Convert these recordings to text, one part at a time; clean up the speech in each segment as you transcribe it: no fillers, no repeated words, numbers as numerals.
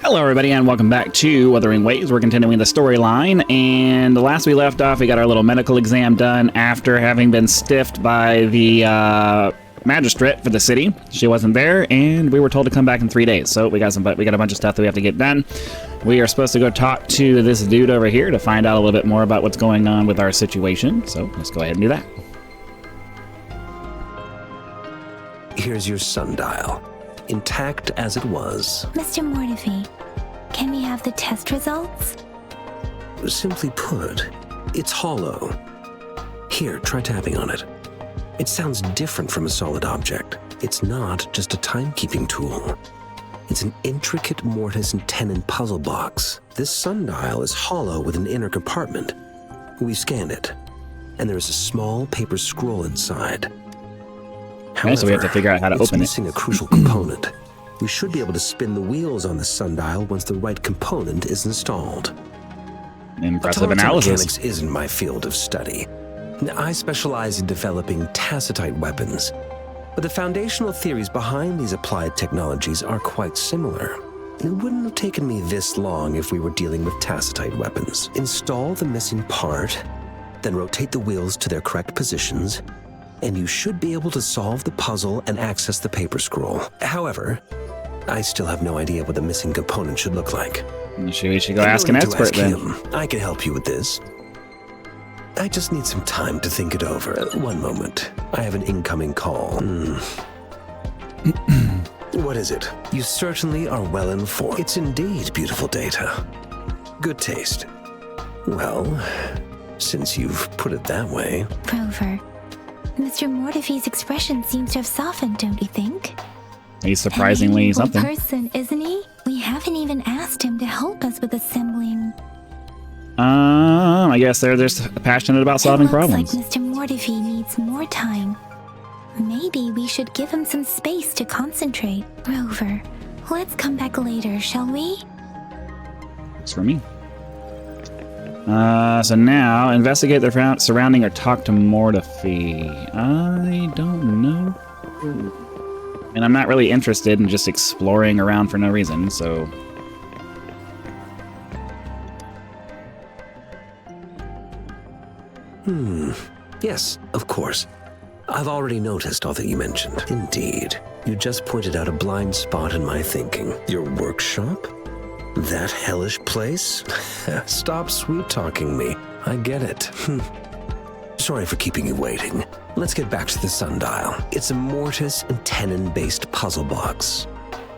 Hello everybody and welcome back to Wuthering Waves. We're continuing the storyline, and the last we left off we got our little medical exam done after having been stiffed by the magistrate for the city. She wasn't there and we were told to come back in 3 days, so we got a bunch of stuff that we have to get done. We are supposed to go talk to this dude over here to find out a little bit more about what's going on with our situation, so let's go ahead and do that. Here's your sundial, intact as it was. Mr. Mortivy, can we have the test results? Simply put, it's hollow. Here, try tapping on it. It sounds different from a solid object. It's not just a timekeeping tool. It's an intricate mortise and tenon puzzle box. This sundial is hollow with an inner compartment. We scanned it, and there is a small paper scroll inside. Okay, so we have to figure out how to open it. It's missing a crucial component. We should be able to spin the wheels on the sundial once the right component is installed. Impressive analysis. Mechanics isn't my field of study. I specialize in developing tacitite weapons, but the foundational theories behind these applied technologies are quite similar. It wouldn't have taken me this long if we were dealing with tacitite weapons. Install the missing part, then rotate the wheels to their correct positions, and you should be able to solve the puzzle and access the paper scroll. However, I still have no idea what the missing component should look like. We should go ask an expert then. I can help you with this. I just need some time to think it over. One moment. I have an incoming call. What is it? You certainly are well informed. It's indeed beautiful data. Good taste. Well, since you've put it that way. Rover, Mr. Mortivy's expression seems to have softened, don't you think? He's surprisingly something. Person, isn't he? We haven't even asked him to help us with assembling. I guess they're just passionate about solving problems. It looks like Mr. Mortivy needs more time. Maybe we should give him some space to concentrate. Rover, let's come back later, shall we? It's for me. So now, investigate their surrounding or talk to Mortify. I don't know. And I'm not really interested in just exploring around for no reason, so... Yes, of course. I've already noticed all that you mentioned. Indeed. You just pointed out a blind spot in my thinking. Your workshop? That hellish place? Stop sweet-talking me. I get it. Sorry for keeping you waiting. Let's get back to the sundial. It's a mortise and tenon-based puzzle box.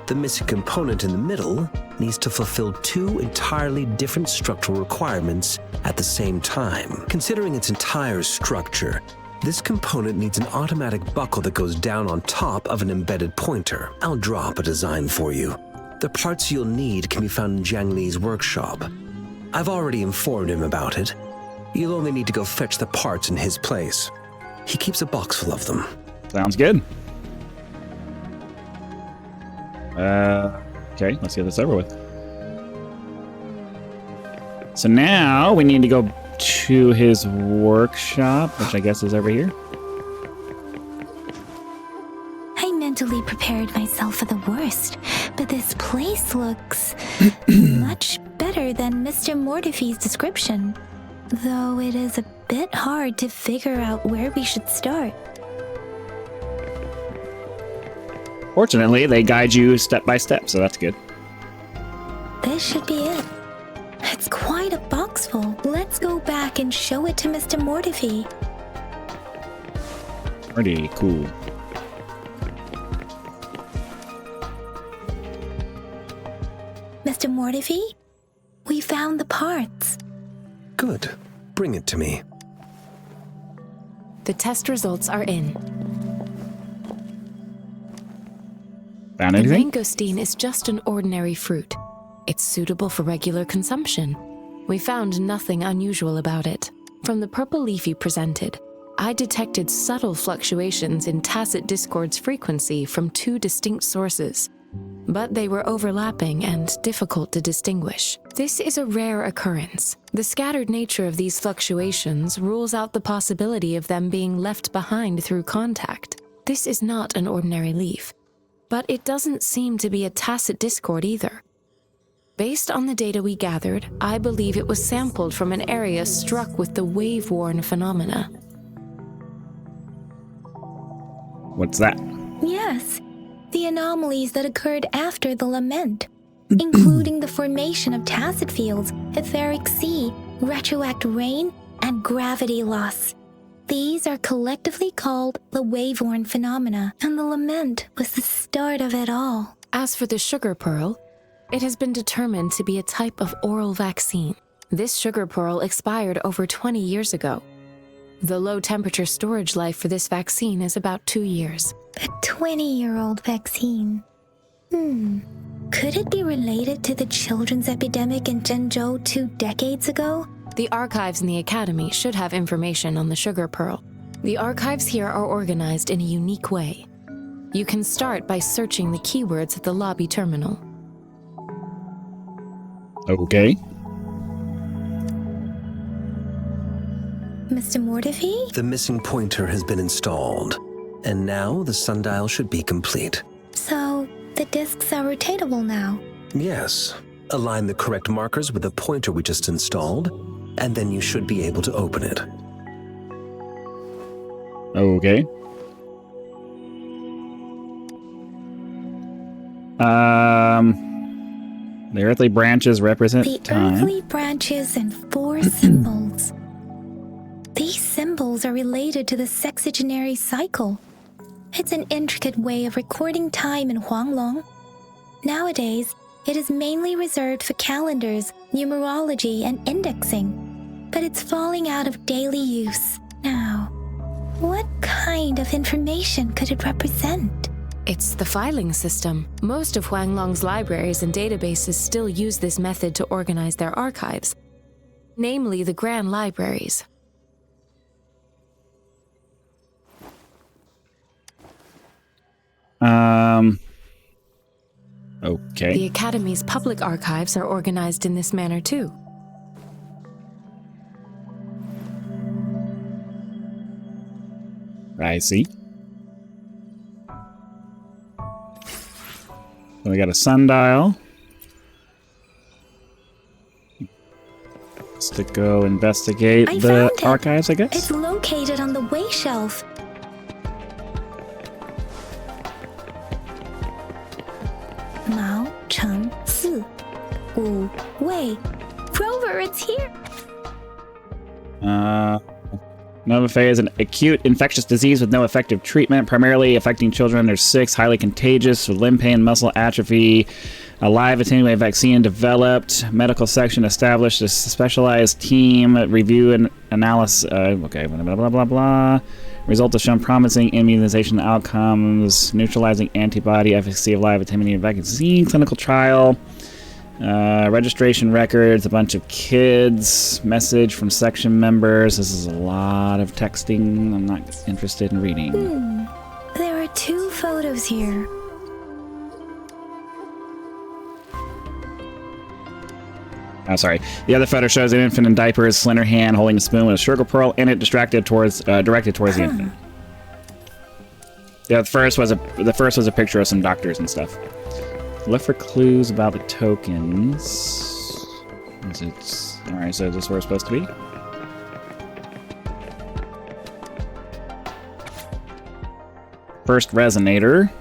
The missing component in the middle needs to fulfill two entirely different structural requirements at the same time. Considering its entire structure, this component needs an automatic buckle that goes down on top of an embedded pointer. I'll draw up a design for you. The parts you'll need can be found in Jiang Li's workshop. I've already informed him about it. You'll only need to go fetch the parts in his place. He keeps a box full of them. Sounds good. Okay, let's get this over with. So now we need to go to his workshop, which I guess is over here. I mentally prepared myself for the worst, but this place looks much better than Mr. Mortivy's description, though it is a bit hard to figure out where we should start. Fortunately, they guide you step by step, so that's good. This should be it. It's quite a box full. Let's go back and show it to Mr. Mortivy. Pretty cool. Mr. Mortivy, we found the parts. Good. Bring it to me. The test results are in. Found The anything? mangosteen is just an ordinary fruit. It's suitable for regular consumption. We found nothing unusual about it. From the purple leaf you presented, I detected subtle fluctuations in tacit discord's frequency from two distinct sources, but they were overlapping and difficult to distinguish. This is a rare occurrence. The scattered nature of these fluctuations rules out the possibility of them being left behind through contact. This is not an ordinary leaf, but it doesn't seem to be a tacit discord either. Based on the data we gathered, I believe it was sampled from an area struck with the wave-worn phenomena. What's that? Yes, the anomalies that occurred after the lament, including the formation of tacit fields, etheric sea, retroact rain, and gravity loss. These are collectively called the wave-worn phenomena, and the lament was the start of it all. As for the sugar pearl, it has been determined to be a type of oral vaccine. This sugar pearl expired over 20 years ago. The low-temperature storage life for this vaccine is about 2 years. A 20-year-old vaccine. Could it be related to the children's epidemic in Zhenzhou 2 decades ago? The archives in the Academy should have information on the sugar pearl. The archives here are organized in a unique way. You can start by searching the keywords at the lobby terminal. Okay. Mr. Mortefi? The missing pointer has been installed, and now the sundial should be complete. So, the discs are rotatable now. Yes. Align the correct markers with the pointer we just installed, and then you should be able to open it. Okay. The earthly branches represent The time. earthly branches and 4 symbols. These symbols are related to the sexagenary cycle. It's an intricate way of recording time in Huanglong. Nowadays, it is mainly reserved for calendars, numerology, and indexing, but it's falling out of daily use. Now, what kind of information could it represent? It's the filing system. Most of Huanglong's libraries and databases still use this method to organize their archives, namely the Grand Libraries. Okay. The Academy's public archives are organized in this manner too. I see. So we got a sundial. Let's to go investigate I the found it. archives, I guess. It's located on the way shelf. Mao Cheng Si Wu Wei. Rover, it's here. Novaphae is an acute infectious disease with no effective treatment, primarily affecting children under 6, highly contagious, with limb pain, muscle atrophy. A live attenuated vaccine developed. Medical section established a specialized team. Review and analysis. Okay, blah, blah, blah, blah. Results have shown promising immunization outcomes. Neutralizing antibody efficacy of live attenuated vaccine. Clinical trial. Registration records, a bunch of kids, message from section members. This is a lot of texting. I'm not interested in reading. There are 2 photos here. Oh, sorry. The other photo shows an infant in diapers, slender hand holding a spoon with a sugar pearl in it, directed towards the infant. Yeah, the first was a picture of some doctors and stuff. Look for clues about the tokens. Alright, so is this where it's supposed to be? First resonator.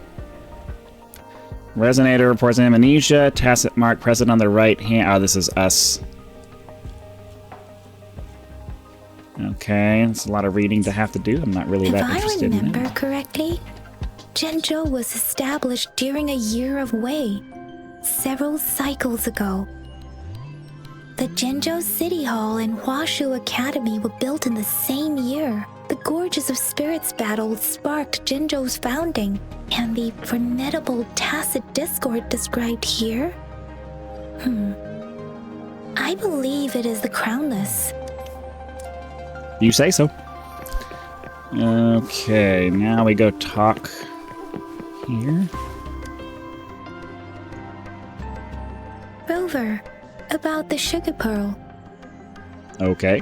Resonator reports amnesia. Tacit mark present on the right hand. Oh, this is us. Okay, it's a lot of reading to have to do. I'm not really that interested in it. If I remember correctly, Zhenzhou was established during a year of Wei, several cycles ago. The Zhenzhou City Hall and Huashu Academy were built in the same year. The Gorges of Spirits battle sparked Zhenzhou's founding, and the formidable tacit discord described here? I believe it is the Crownless. You say so. Okay, now we go talk here. Rover, about the sugar pearl. Okay.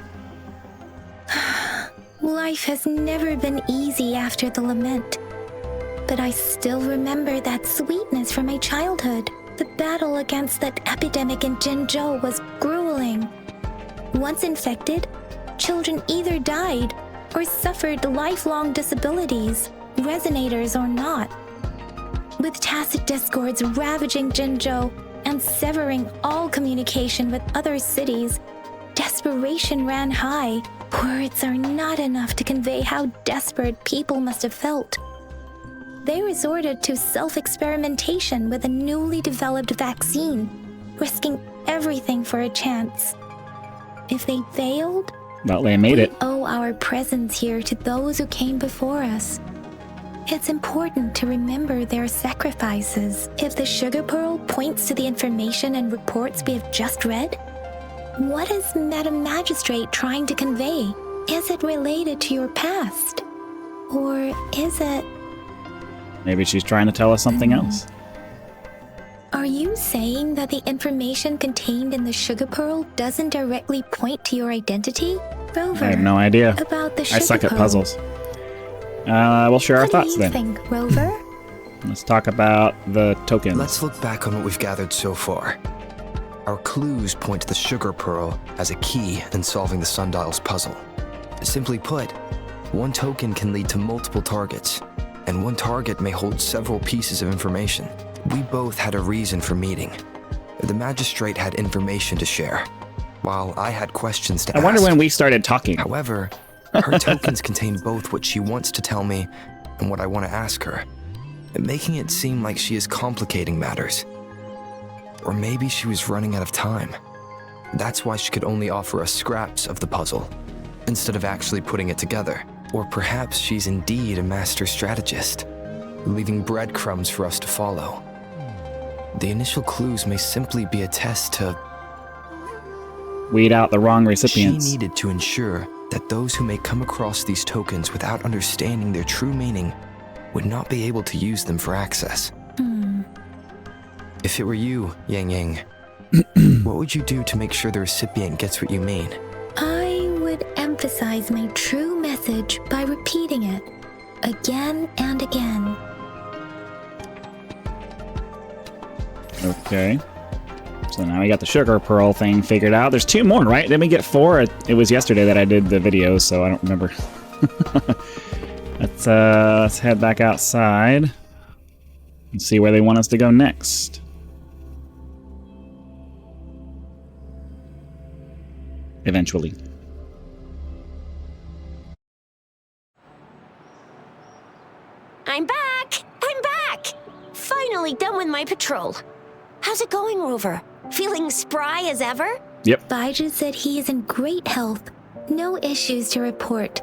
Life has never been easy after the lament, but I still remember that sweetness from my childhood. The battle against that epidemic in Jinzhou was grueling. Once infected, children either died or suffered lifelong disabilities, resonators or not. With tacit discords ravaging Jinzhou and severing all communication with other cities, desperation ran high. Words are not enough to convey how desperate people must have felt. They resorted to self-experimentation with a newly developed vaccine, risking everything for a chance. If they failed, Well, they made we it. owe our presence here to those who came before us. It's important to remember their sacrifices. If the sugar pearl points to the information and reports we have just read, what is Madam Magistrate trying to convey? Is it related to your past? Or is it... Maybe she's trying to tell us something else. Are you saying that the information contained in the sugar pearl doesn't directly point to your identity, Rover? I have no idea. About the I sugar suck at pearl. puzzles. We'll share our What thoughts do you then. think, Rover? Let's talk about the tokens. Let's look back on what we've gathered so far. Our clues point to the sugar pearl as a key in solving the sundial's puzzle. Simply put, one token can lead to multiple targets, and one target may hold several pieces of information. We both had a reason for meeting. The magistrate had information to share, while I had questions to I ask. wonder when we started talking. However, her tokens contain both what she wants to tell me and what I want to ask her, making it seem like she is complicating matters. Or maybe she was running out of time. That's why she could only offer us scraps of the puzzle, instead of actually putting it together. Or perhaps she's indeed a master strategist, leaving breadcrumbs for us to follow. The initial clues may simply be a test to... Weed out the wrong She recipients. needed to ensure that those who may come across these tokens without understanding their true meaning would not be able to use them for access. If it were you, Yang Yang, what would you do to make sure the recipient gets what you mean? I would emphasize my true message by repeating it again and again. Okay. So now we got the sugar pearl thing figured out. There's 2 more, right? Didn't we get 4? It was yesterday that I did the video, so I don't remember. Let's head back outside and see where they want us to go next. Eventually. I'm back! I'm back! Finally done with my patrol. How's it going, Rover? Feeling spry as ever? Yep. Baiju said he is in great health. No issues to report.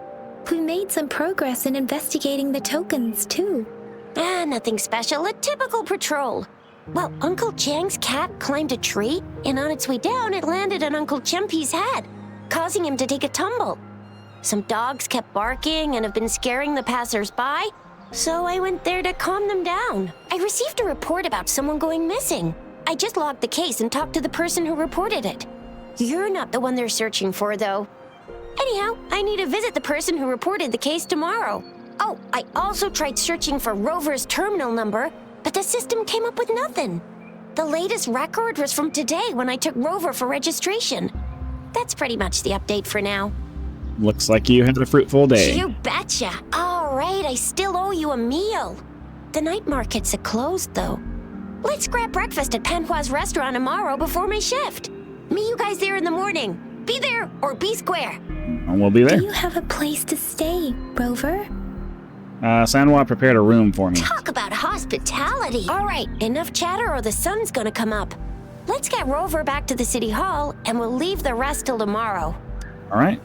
We made some progress in investigating the tokens, too. Nothing special. A typical patrol. Well, Uncle Chang's cat climbed a tree, and on its way down, it landed on Uncle Chempi's head, causing him to take a tumble. Some dogs kept barking and have been scaring the passers-by, so I went there to calm them down. I received a report about someone going missing. I just logged the case and talked to the person who reported it. You're not the one they're searching for, though. Anyhow, I need to visit the person who reported the case tomorrow. Oh, I also tried searching for Rover's terminal number, but the system came up with nothing. The latest record was from today when I took Rover for registration. That's pretty much the update for now. Looks like you had a fruitful day. You betcha. All right, I still owe you a meal. The night markets are closed, though. Let's grab breakfast at Panhua's restaurant tomorrow before my shift. Meet you guys there in the morning. Be there or be square. And we'll be there. Do you have a place to stay, Rover? Sanwa prepared a room for me. Talk about hospitality. All right, enough chatter or the sun's gonna come up. Let's get Rover back to the city hall and we'll leave the rest till tomorrow. All right.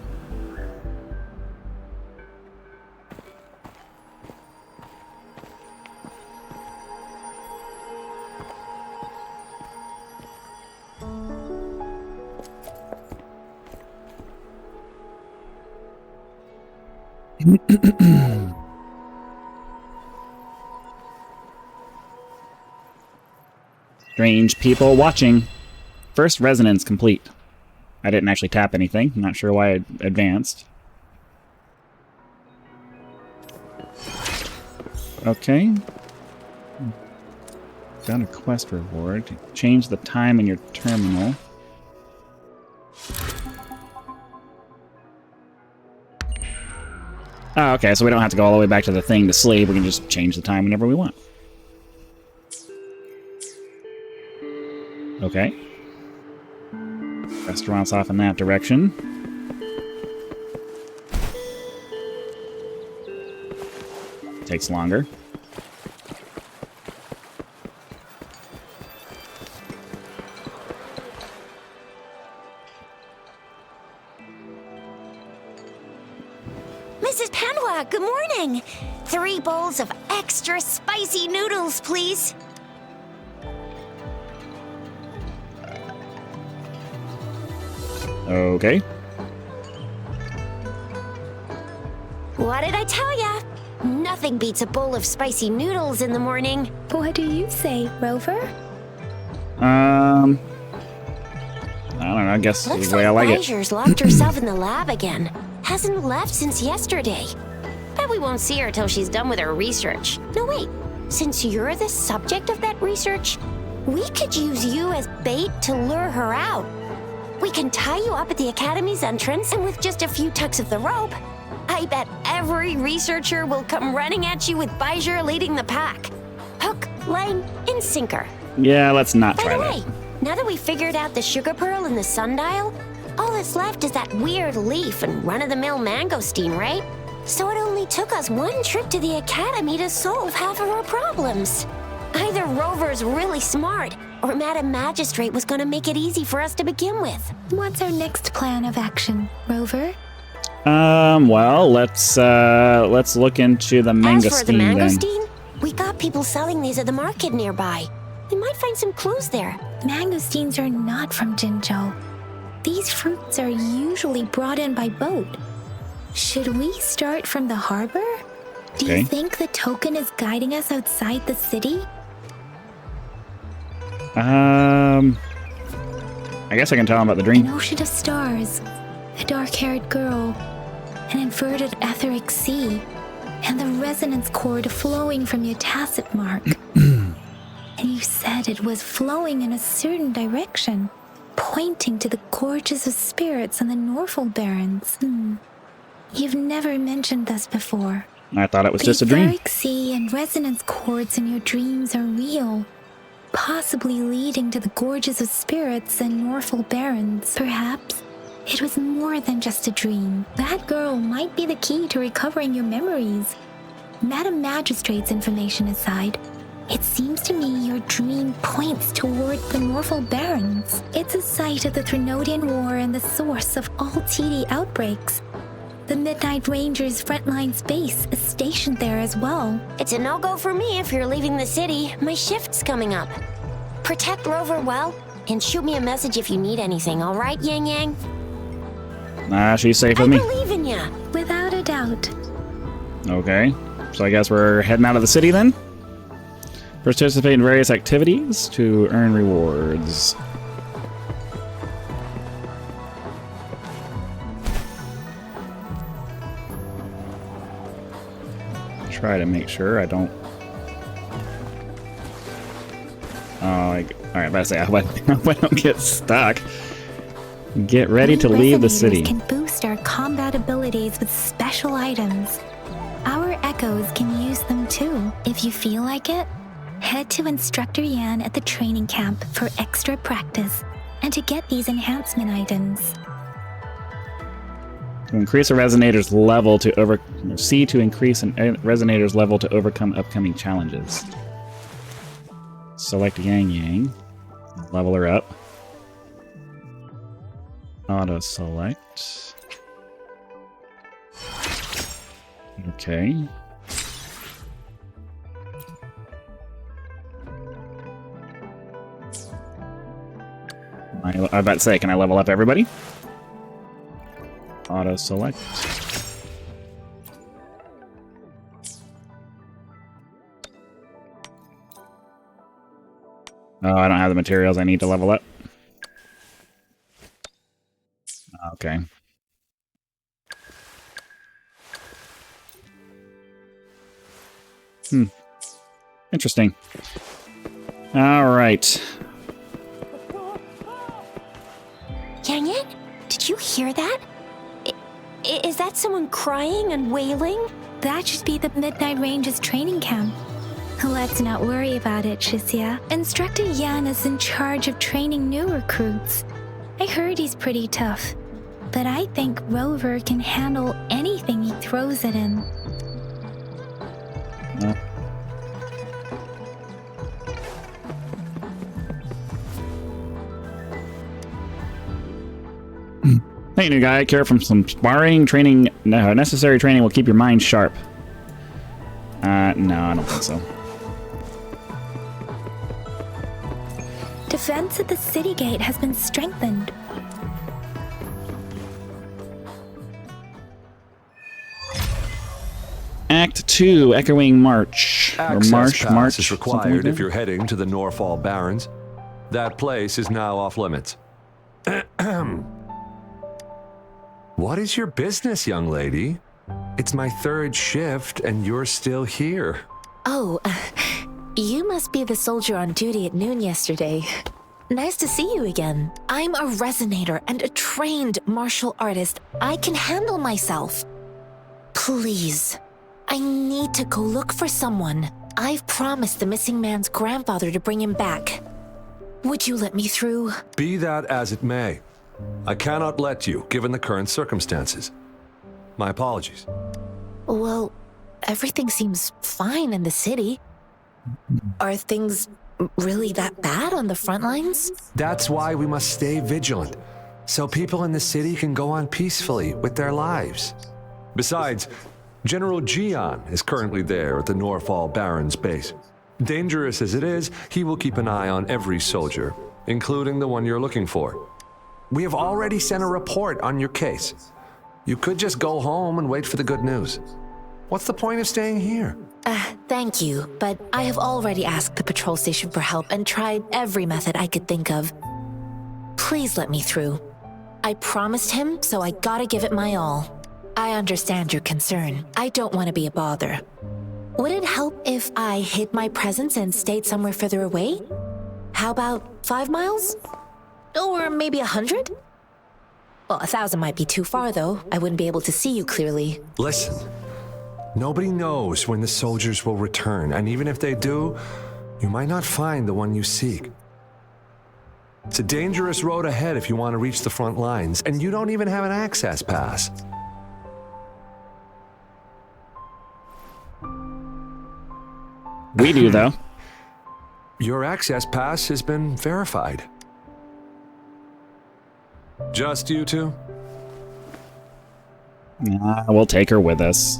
Strange people watching. First resonance complete. I didn't actually tap anything. I'm not sure why I advanced. Okay. Found a quest reward. Change the time in your terminal. Oh, okay, so we don't have to go all the way back to the thing to sleep. We can just change the time whenever we want. Okay. Restaurant's off in that direction. Takes longer. Mrs. Panwa, good morning. 3 bowls of extra spicy noodles, please. Okay. What did I tell ya? Nothing beats a bowl of spicy noodles in the morning. What do you say, Rover? I don't know, I guess Looks the way I like like it. Bajor's locked herself in the lab again. Hasn't left since yesterday. Bet we won't see her till she's done with her research. No, wait. Since you're the subject of that research, we could use you as bait to lure her out. We can tie you up at the Academy's entrance, and with just a few tugs of the rope, I bet every researcher will come running at you with Bajor leading the pack. Hook, line, and sinker. Yeah, let's not By try the that. way, now that we figured out the sugar pearl and the sundial, all that's left is that weird leaf and run-of-the-mill mangosteen, right? So it only took us 1 trip to the Academy to solve half of our problems. Either Rover's really smart, or Madam Magistrate was gonna make it easy for us to begin with. What's our next plan of action, Rover? Well, let's look into the As for the mangosteen then. mangosteen, we got people selling these at the market nearby. We might find some clues there. Mangosteens are not from Jinzhou. These fruits are usually brought in by boat. Should we start from the harbor? Do Okay. you think the token is guiding us outside the city? I guess I can tell him about the An dream. ocean of stars, a dark-haired girl, an inverted etheric sea, and the resonance cord flowing from your tacit mark. And you said it was flowing in a certain direction, pointing to the gorges of spirits on the Norfolk Barrens. You've never mentioned this before. I thought it was The just a dream. etheric sea and resonance cords in your dreams are real, possibly leading to the gorges of spirits and Norfolk Barrens. Perhaps it was more than just a dream. That girl might be the key to recovering your memories. Madam Magistrate's information aside, it seems to me your dream points toward the Norfolk Barrens. It's a site of the Trinodian War and the source of all TD outbreaks. The Midnight Rangers' frontline base is stationed there as well. It's a no-go for me if you're leaving the city. My shift's coming up. Protect Rover well, and shoot me a message if you need anything, all right, Yang Yang? Nah, she's safe I with me. believe in ya. Without a doubt. Okay, so I guess we're heading out of the city then? Participate in various activities to earn rewards. Try to make sure I don't... alright, about to say, I hope I don't get stuck. Get ready to leave the Resonators city. can boost our combat abilities with special items. Our echoes can use them too. If you feel like it, head to Instructor Yan at the training camp for extra practice and to get these enhancement items. To increase a resonator's level to C to increase an resonator's level to overcome upcoming challenges. Select Yang Yang. Level her up. Auto select. Okay. I was about to say, can I level up everybody? Auto select. Oh, I don't have the materials I need to level up. Okay. Interesting. All right. Yang Yang, did you hear that? Is that someone crying and wailing? That should be the Midnight Ranges training camp. Let's not worry about it, Shisia. Instructor Yan is in charge of training new recruits. I heard he's pretty tough, but I think Rover can handle anything he throws at him. Hey, new guy, care from some sparring, training, no, necessary training will keep your mind sharp. No, I don't think so. Defense at the city gate has been strengthened. Act 2, Echoing March. Access March, pass March. is something required like if that. you're heading to the Norfall Barrens. That place is now off limits. What is your business, young lady? It's my third shift, and you're still here. Oh, you must be the soldier on duty at noon yesterday. Nice to see you again. I'm a resonator and a trained martial artist. I can handle myself. Please, I need to go look for someone. I've promised the missing man's grandfather to bring him back. Would you let me through? Be that as it may, I cannot let you, given the current circumstances. My apologies. Well, everything seems fine in the city. Are things really that bad on the front lines? That's why we must stay vigilant, so people in the city can go on peacefully with their lives. Besides, General Jian is currently there at the Norfall Barrens base. Dangerous as it is, he will keep an eye on every soldier, including the one you're looking for. We have already sent a report on your case. You could just go home and wait for the good news. What's the point of staying here? Thank you, but I have already asked the patrol station for help and tried every method I could think of. Please let me through. I promised him, so I gotta give it my all. I understand your concern. I don't want to be a bother. Would it help if I hid my presence and stayed somewhere further away? How about 5 miles? Or maybe 100? Well, 1,000 might be too far, though. I wouldn't be able to see you clearly. Listen, nobody knows when the soldiers will return, and even if they do, you might not find the one you seek. It's a dangerous road ahead if you want to reach the front lines, and you don't even have an access pass. We do, though. Your access pass has been verified. Just you two? We'll take her with us.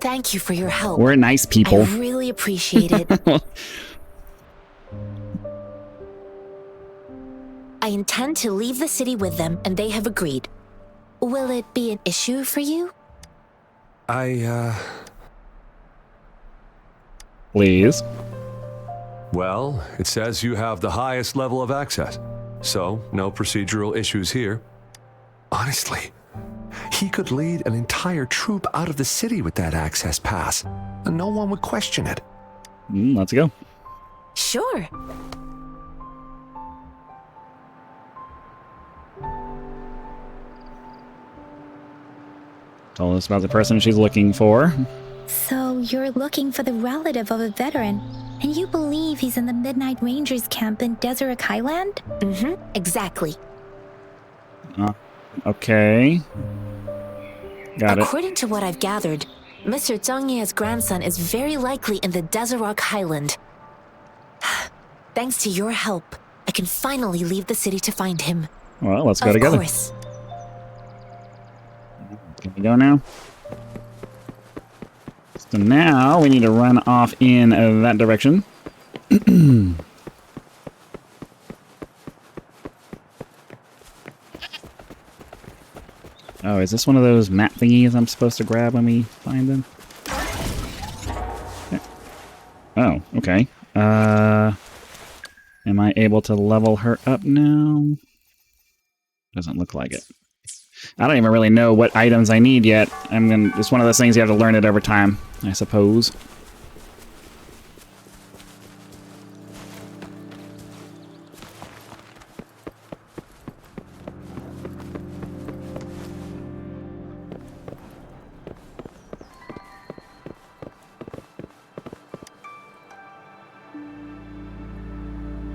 Thank you for your help. We're nice people. I really appreciate it. I intend to leave the city with them, and they have agreed. Will it be an issue for you? Please. Well, it says you have the highest level of access, so no procedural issues here. Honestly, he could lead an entire troop out of the city with that access pass, and no one would question it. Let's go. Sure. Told us about the person she's looking for. So you're looking for the relative of a veteran, and you believe he's in the Midnight Rangers camp in Deseret Highland? Mm-hmm, exactly. Okay. Got it. According to what I've gathered, Mr. Zhang Ye's grandson is very likely in the Deseret Highland. Thanks to your help, I can finally leave the city to find him. Well, let's go Of together. course. Can we go now? So now we need to run off in that direction. Oh, is this one of those map thingies I'm supposed to grab when we find them? Oh, okay. Am I able to level her up now? Doesn't look like it. I don't even really know what items I need yet. It's one of those things you have to learn it over time, I suppose.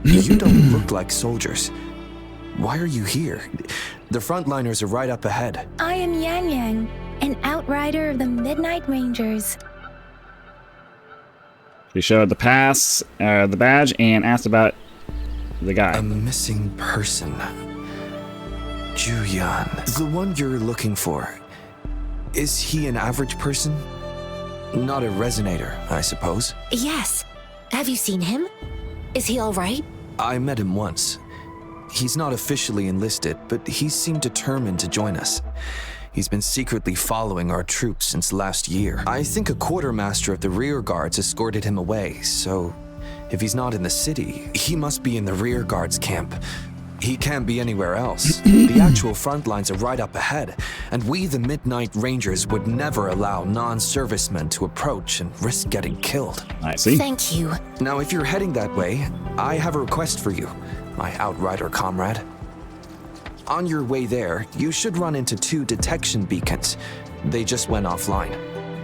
You don't look like soldiers. Why are you here? The frontliners are right up ahead. I am Yang Yang, an outrider of the Midnight Rangers. She showed the pass, the badge, and asked about the guy. A missing person. Juyan. The one you're looking for. Is he an average person? Not a resonator, I suppose. Yes. Have you seen him? Is he all right? I met him once. He's not officially enlisted, but he seemed determined to join us. He's been secretly following our troops since last year. I think a quartermaster of the rear guards escorted him away, so if he's not in the city, he must be in the rear guards camp. He can't be anywhere else. The actual front lines are right up ahead, and we, the Midnight Rangers, would never allow non-servicemen to approach and risk getting killed. I see. Thank you. Now, if you're heading that way, I have a request for you, my outrider comrade. On your way there, you should run into 2 detection beacons. They just went offline.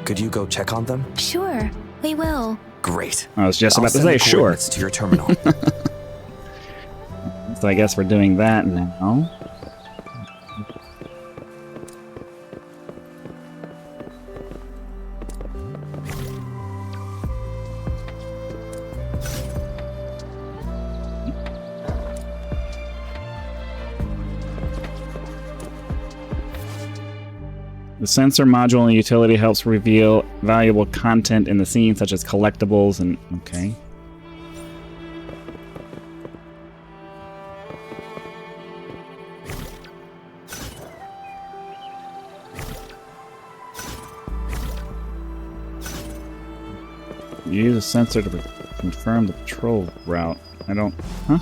Could you go check on them? Sure, we will. Great. I was just I'll about to send say, the sure. coordinates to your terminal. So I guess we're doing that now. The sensor module and utility helps reveal valuable content in the scene, such as collectibles and... Okay. Use a sensor to confirm the patrol route. I don't... Huh?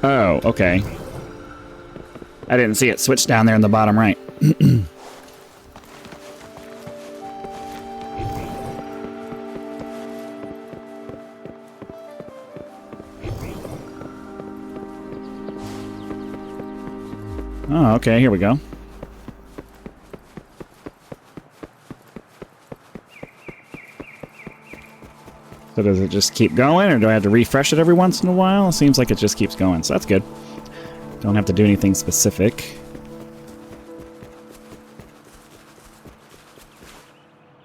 Oh, okay. I didn't see it switch down there in the bottom right. Oh, okay, here we go. So does it just keep going, or do I have to refresh it every once in a while? It seems like it just keeps going, so that's good. Don't have to do anything specific.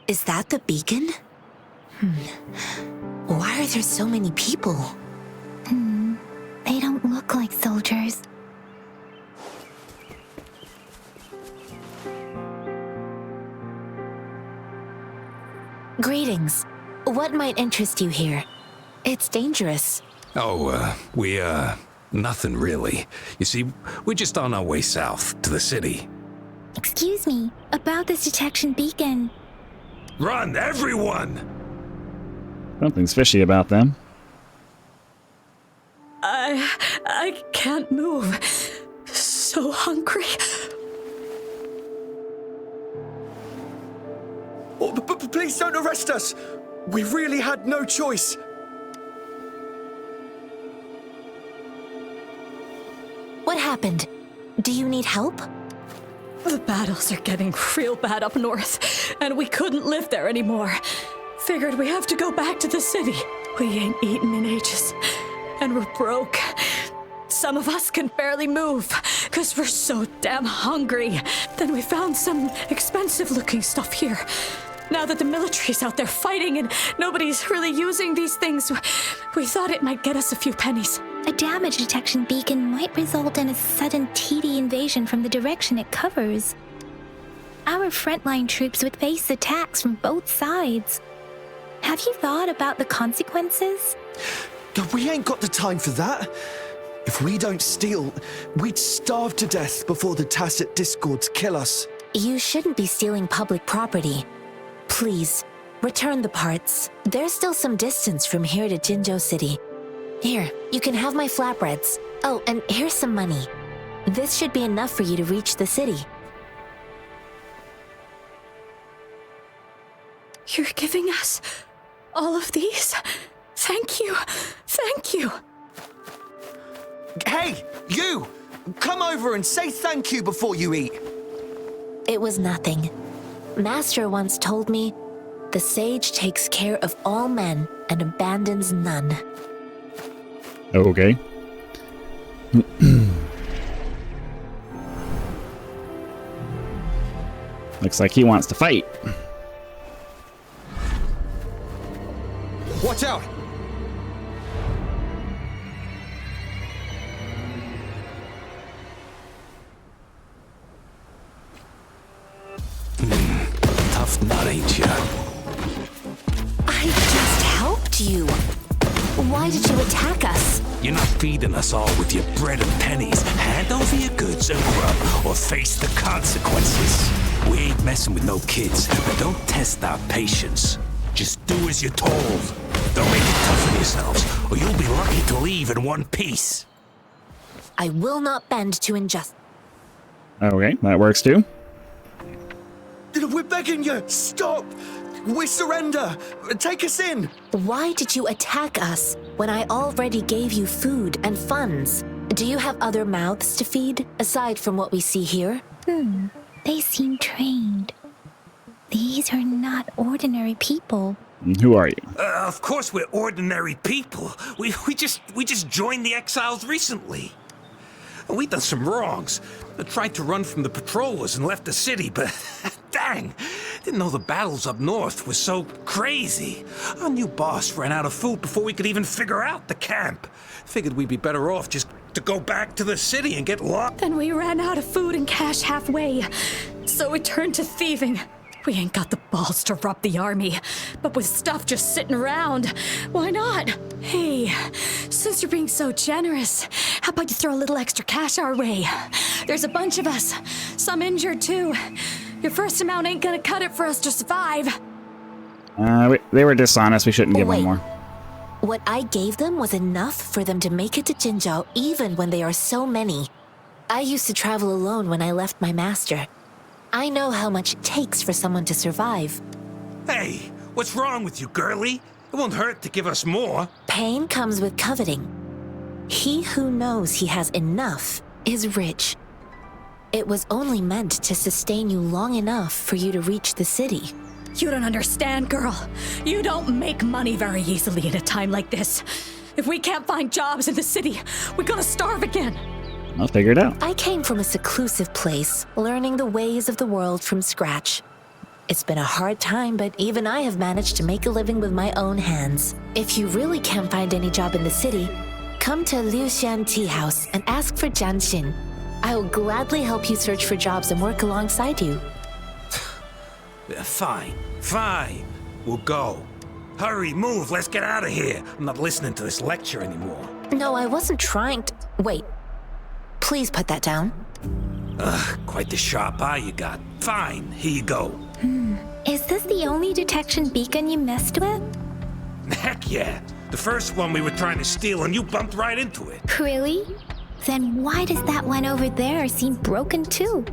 Is that the beacon? Why are there so many people? They don't look like soldiers. Greetings. What might interest you here? It's dangerous. Oh, nothing really. You see, we're just on our way south to the city. Excuse me, about this detection beacon. Run, everyone! Something's fishy about them. I can't move. So hungry. Oh, please don't arrest us! We really had no choice. What happened? Do you need help? The battles are getting real bad up north, and we couldn't live there anymore. Figured we have to go back to the city. We ain't eaten in ages, and we're broke. Some of us can barely move, because we're so damn hungry. Then we found some expensive-looking stuff here. Now that the military's out there fighting and nobody's really using these things, we thought it might get us a few pennies. A damage detection beacon might result in a sudden TD invasion from the direction it covers. Our frontline troops would face attacks from both sides. Have you thought about the consequences? We ain't got the time for that. If we don't steal, we'd starve to death before the tacit discords kill us. You shouldn't be stealing public property. Please, return the parts. There's still some distance from here to Jinzhou City. Here, you can have my flatbreads. Oh, and here's some money. This should be enough for you to reach the city. You're giving us all of these? Thank you. Thank you. Hey, you! Come over and say thank you before you eat. It was nothing. Master once told me, the sage takes care of all men and abandons none. Okay. Looks like he wants to fight. Watch out! Tough nut, ain't ya? I just helped you. Why did you attack us? You're not feeding us all with your bread and pennies. Hand over your goods and grub, or face the consequences. We ain't messing with no kids, but don't test our patience. Just do as you're told. Don't make it tough on yourselves, or you'll be lucky to leave in one piece. I will not bend to injustice. Okay, that works too. We're begging you! Stop! We surrender! Take us in! Why did you attack us when I already gave you food and funds? Do you have other mouths to feed, aside from what we see here? They seem trained. These are not ordinary people. Who are you? Of course we're ordinary people. We just joined the exiles recently. We done some wrongs. I tried to run from the patrollers and left the city, but dang, didn't know the battles up north were so crazy. Our new boss ran out of food before we could even figure out the camp. Figured we'd be better off just to go back to the city and get lost. Then we ran out of food and cash halfway, so we turned to thieving. We ain't got the balls to rob the army, but with stuff just sitting around, why not? Hey, since you're being so generous, how about you throw a little extra cash our way? There's a bunch of us, some injured too. Your first amount ain't gonna cut it for us to survive. They were dishonest. We shouldn't give them Wait. more. What I gave them was enough for them to make it to Jinzhou even when they are so many. I used to travel alone when I left my master. I know how much it takes for someone to survive. Hey, what's wrong with you, girlie? It won't hurt to give us more. Pain comes with coveting. He who knows he has enough is rich. It was only meant to sustain you long enough for you to reach the city. You don't understand, girl. You don't make money very easily in a time like this. If we can't find jobs in the city, we're gonna starve again. I'll figure it out. I came from a seclusive place, learning the ways of the world from scratch. It's been a hard time, but even I have managed to make a living with my own hands. If you really can't find any job in the city, come to Liu Xian Tea House and ask for Jian Xin. I will gladly help you search for jobs and work alongside you. Fine. We'll go. Hurry, move, let's get out of here. I'm not listening to this lecture anymore. No, I wasn't trying to... Wait. Please put that down. Quite the sharp eye you got. Fine, here you go. Is this the only detection beacon you messed with? Heck yeah. The first one we were trying to steal and you bumped right into it. Really? Then why does that one over there seem broken too?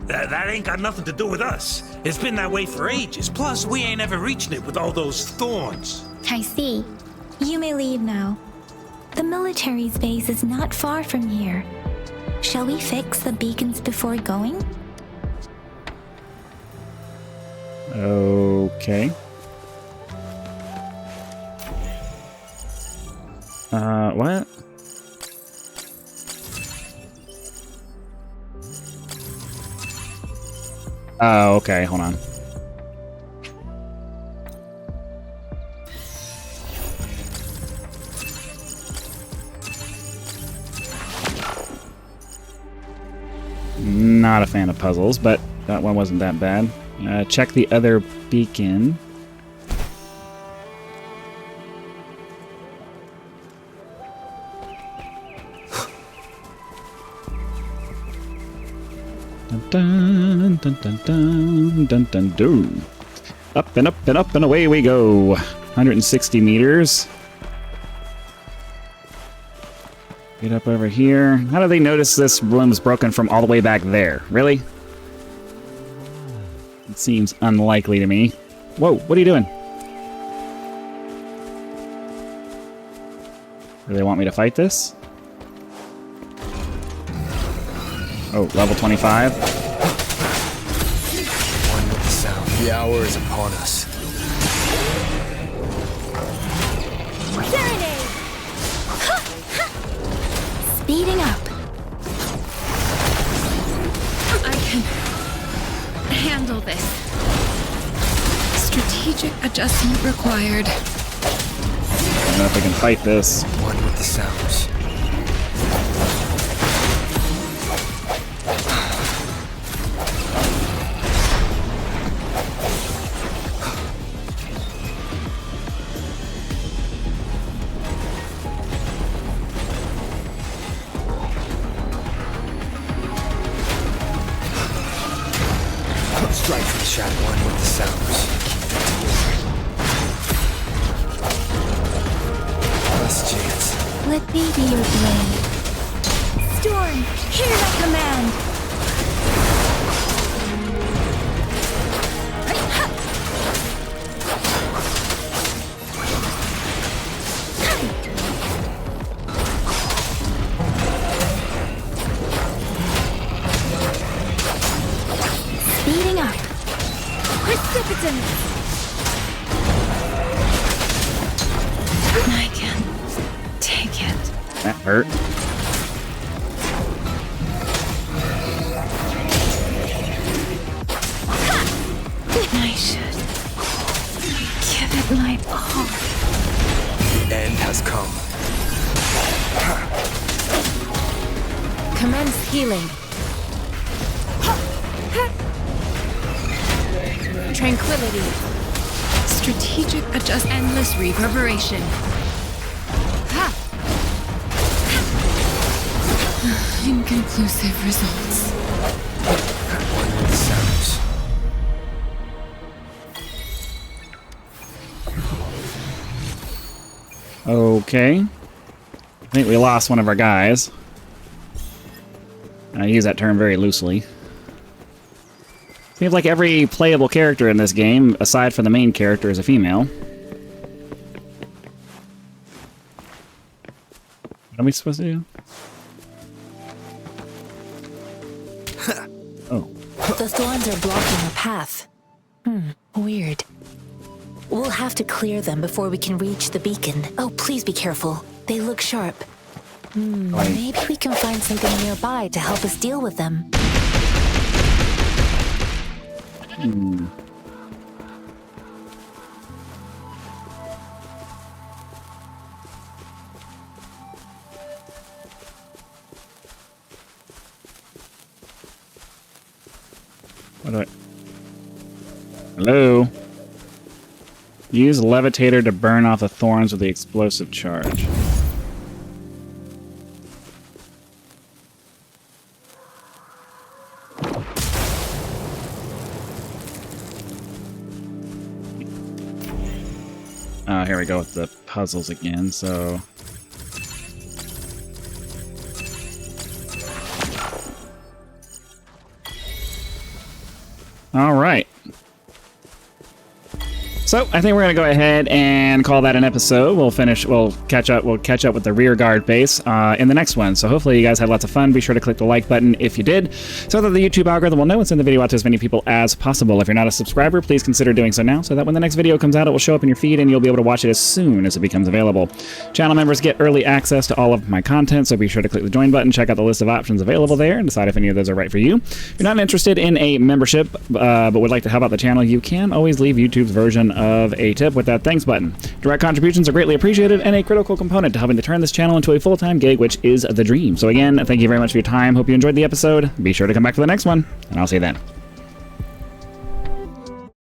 That ain't got nothing to do with us. It's been that way for ages. Plus, we ain't ever reaching it with all those thorns. I see. You may leave now. The military's base is not far from here. Shall we fix the beacons before going? Okay. What? Oh, okay, hold on. Not a fan of puzzles, but that one wasn't that bad. Check the other beacon. Dun, dun, dun, dun, dun, dun, dun. Up and up and up and away we go. 160 meters. Get up over here. How do they notice this room's broken from all the way back there? Really? It seems unlikely to me. Whoa, what are you doing? Do they want me to fight this? Oh, level 25. The hour is upon us. Serenade! Speeding up. I can handle this. Strategic adjustment required. I don't know if I can fight this. One with the sounds. Strike from the shadow, one with the sounds. Last chance. Let me be your blade. Storm, hear my command. Speeding up. Precipitant. I can take it. That hurt. I should give it my all. The end has come. Commence healing. Tranquility. Strategic adjust endless reverberation. Ha! Inconclusive results. One with the sounds. Okay. I think we lost one of our guys. I use that term very loosely. Seems like every playable character in this game, aside from the main character, is a female. What are we supposed to do? Oh. The thorns are blocking our path. Weird. We'll have to clear them before we can reach the beacon. Oh, please be careful. They look sharp. Maybe we can find something nearby to help us deal with them. What do I... Hello? Use levitator to burn off the thorns with the explosive charge. Here we go with the puzzles again, so... Alright. So, I think we're going to go ahead and call that an episode. We'll catch up with the rear guard base in the next one. So hopefully you guys had lots of fun. Be sure to click the like button if you did, so that the YouTube algorithm will know and send the video out to as many people as possible. If you're not a subscriber, please consider doing so now, so that when the next video comes out, it will show up in your feed and you'll be able to watch it as soon as it becomes available. Channel members get early access to all of my content, so be sure to click the join button, check out the list of options available there, and decide if any of those are right for you. If you're not interested in a membership, but would like to help out the channel, you can always leave YouTube's version of a tip with that thanks button. Direct contributions are greatly appreciated and a critical component to helping to turn this channel into a full-time gig, which is the dream. So again, thank you very much for your time. Hope you enjoyed the episode. Be sure to come back for the next one, and I'll see you then.